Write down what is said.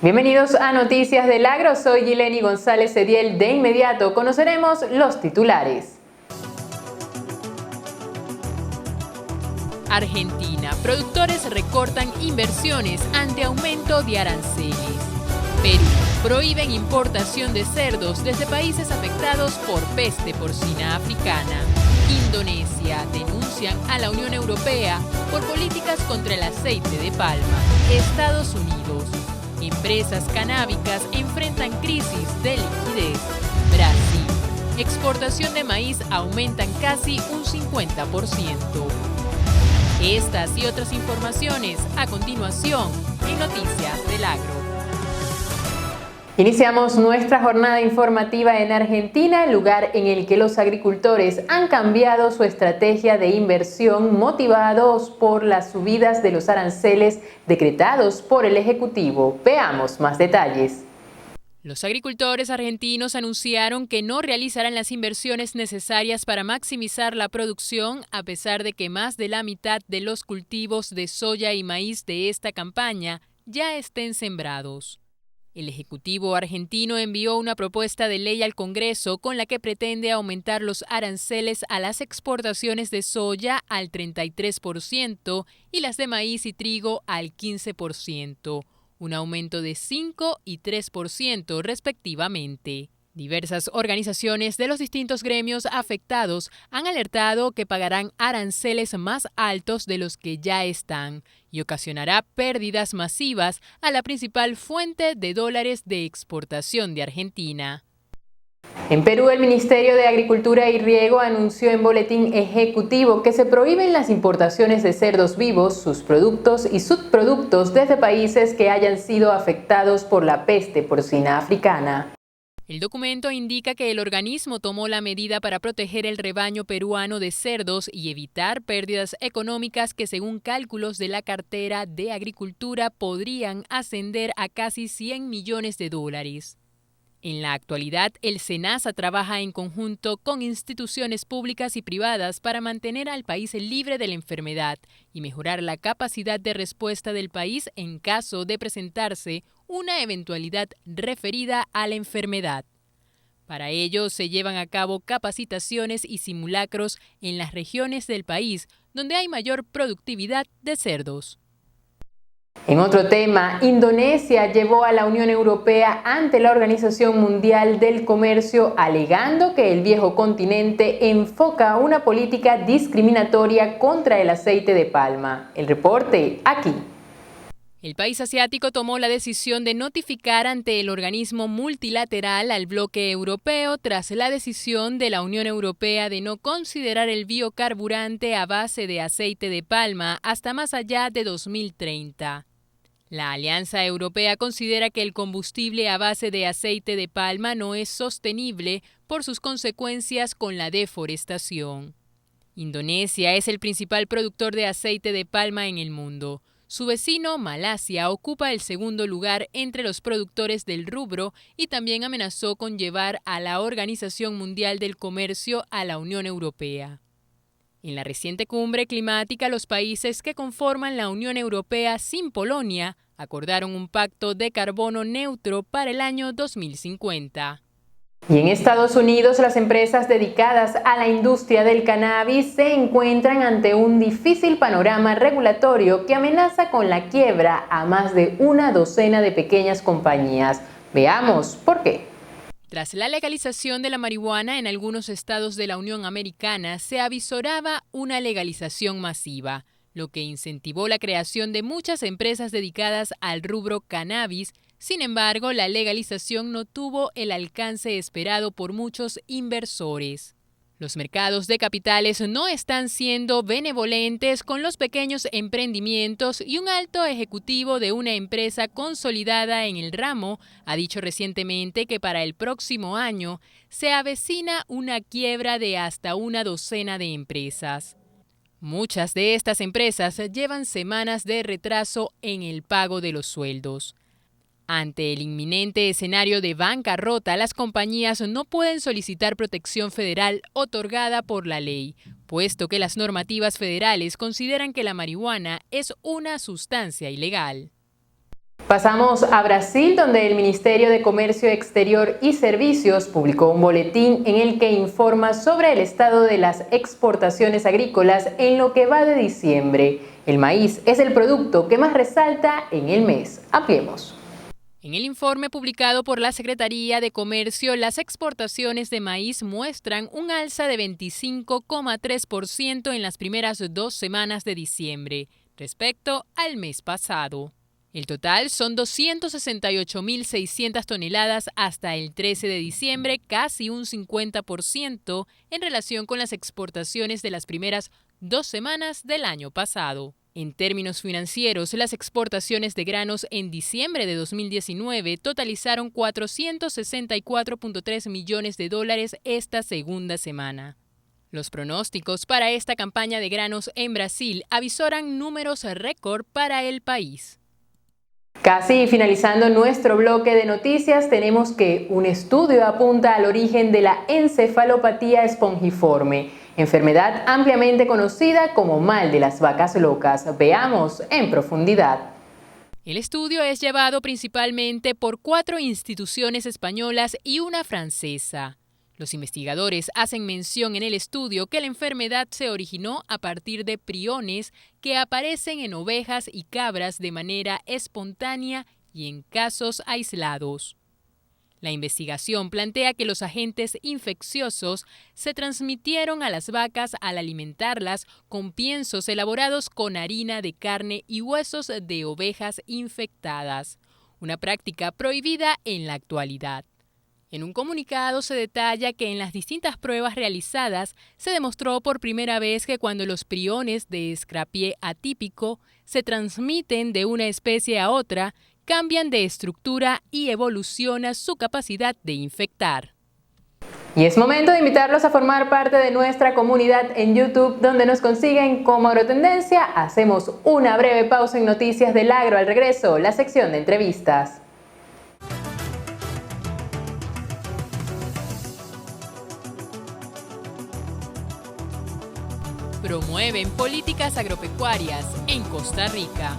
Bienvenidos a Noticias del Agro, soy Yileni González Ediel. De inmediato conoceremos los titulares. Argentina, productores recortan inversiones ante aumento de aranceles. Perú, prohíben importación de cerdos desde países afectados por peste porcina africana. Indonesia, denuncian a la Unión Europea por políticas contra el aceite de palma. Estados Unidos, empresas canábicas enfrentan crisis de liquidez. Brasil, exportación de maíz aumentan casi un 50%. Estas y otras informaciones a continuación en Noticias del Agro. Iniciamos nuestra jornada informativa en Argentina, lugar en el que los agricultores han cambiado su estrategia de inversión motivados por las subidas de los aranceles decretados por el Ejecutivo. Veamos más detalles. Los agricultores argentinos anunciaron que no realizarán las inversiones necesarias para maximizar la producción, a pesar de que más de la mitad de los cultivos de soya y maíz de esta campaña ya estén sembrados. El Ejecutivo argentino envió una propuesta de ley al Congreso con la que pretende aumentar los aranceles a las exportaciones de soya al 33% y las de maíz y trigo al 15%. Un aumento de 5 y 3% respectivamente. Diversas organizaciones de los distintos gremios afectados han alertado que pagarán aranceles más altos de los que ya están y ocasionará pérdidas masivas a la principal fuente de dólares de exportación de Argentina. En Perú, el Ministerio de Agricultura y Riego anunció en boletín ejecutivo que se prohíben las importaciones de cerdos vivos, sus productos y subproductos desde países que hayan sido afectados por la peste porcina africana. El documento indica que el organismo tomó la medida para proteger el rebaño peruano de cerdos y evitar pérdidas económicas que, según cálculos de la cartera de Agricultura, podrían ascender a casi 100 millones de dólares. En la actualidad, el SENASA trabaja en conjunto con instituciones públicas y privadas para mantener al país libre de la enfermedad y mejorar la capacidad de respuesta del país en caso de presentarse una eventualidad referida a la enfermedad. Para ello, se llevan a cabo capacitaciones y simulacros en las regiones del país donde hay mayor productividad de cerdos. En otro tema, Indonesia llevó a la Unión Europea ante la Organización Mundial del Comercio alegando que el viejo continente enfoca una política discriminatoria contra el aceite de palma. El reporte aquí. El país asiático tomó la decisión de notificar ante el organismo multilateral al bloque europeo tras la decisión de la Unión Europea de no considerar el biocarburante a base de aceite de palma hasta más allá de 2030. La Alianza Europea considera que el combustible a base de aceite de palma no es sostenible por sus consecuencias con la deforestación. Indonesia es el principal productor de aceite de palma en el mundo. Su vecino, Malasia, ocupa el segundo lugar entre los productores del rubro y también amenazó con llevar a la Organización Mundial del Comercio a la Unión Europea. En la reciente cumbre climática, los países que conforman la Unión Europea sin Polonia acordaron un pacto de carbono neutro para el año 2050. Y en Estados Unidos, las empresas dedicadas a la industria del cannabis se encuentran ante un difícil panorama regulatorio que amenaza con la quiebra a más de una docena de pequeñas compañías. Veamos por qué. Tras la legalización de la marihuana en algunos estados de la Unión Americana, se avisoraba una legalización masiva, lo que incentivó la creación de muchas empresas dedicadas al rubro cannabis. Sin embargo, la legalización no tuvo el alcance esperado por muchos inversores. Los mercados de capitales no están siendo benevolentes con los pequeños emprendimientos y un alto ejecutivo de una empresa consolidada en el ramo ha dicho recientemente que para el próximo año se avecina una quiebra de hasta una docena de empresas. Muchas de estas empresas llevan semanas de retraso en el pago de los sueldos. Ante el inminente escenario de bancarrota, las compañías no pueden solicitar protección federal otorgada por la ley, puesto que las normativas federales consideran que la marihuana es una sustancia ilegal. Pasamos a Brasil, donde el Ministerio de Comercio Exterior y Servicios publicó un boletín en el que informa sobre el estado de las exportaciones agrícolas en lo que va de diciembre. El maíz es el producto que más resalta en el mes. Ampliemos. En el informe publicado por la Secretaría de Comercio, las exportaciones de maíz muestran un alza de 25,3% en las primeras 2 semanas de diciembre, respecto al mes pasado. El total son 268.600 toneladas hasta el 13 de diciembre, casi un 50% en relación con las exportaciones de las primeras 2 semanas del año pasado. En términos financieros, las exportaciones de granos en diciembre de 2019 totalizaron $464.3 millones esta segunda semana. Los pronósticos para esta campaña de granos en Brasil avisoran números récord para el país. Casi finalizando nuestro bloque de noticias, tenemos que un estudio apunta al origen de la encefalopatía espongiforme, enfermedad ampliamente conocida como mal de las vacas locas. Veamos en profundidad. El estudio es llevado principalmente por 4 instituciones españolas y una francesa. Los investigadores hacen mención en el estudio que la enfermedad se originó a partir de priones que aparecen en ovejas y cabras de manera espontánea y en casos aislados. La investigación plantea que los agentes infecciosos se transmitieron a las vacas al alimentarlas con piensos elaborados con harina de carne y huesos de ovejas infectadas, una práctica prohibida en la actualidad. En un comunicado se detalla que en las distintas pruebas realizadas se demostró por primera vez que cuando los priones de Scrappie atípico se transmiten de una especie a otra, cambian de estructura y evoluciona su capacidad de infectar. Y es momento de invitarlos a formar parte de nuestra comunidad en YouTube, donde nos consiguen como Agrotendencia. Hacemos una breve pausa en Noticias del Agro. Al regreso, la sección de entrevistas. Promueven políticas agropecuarias en Costa Rica.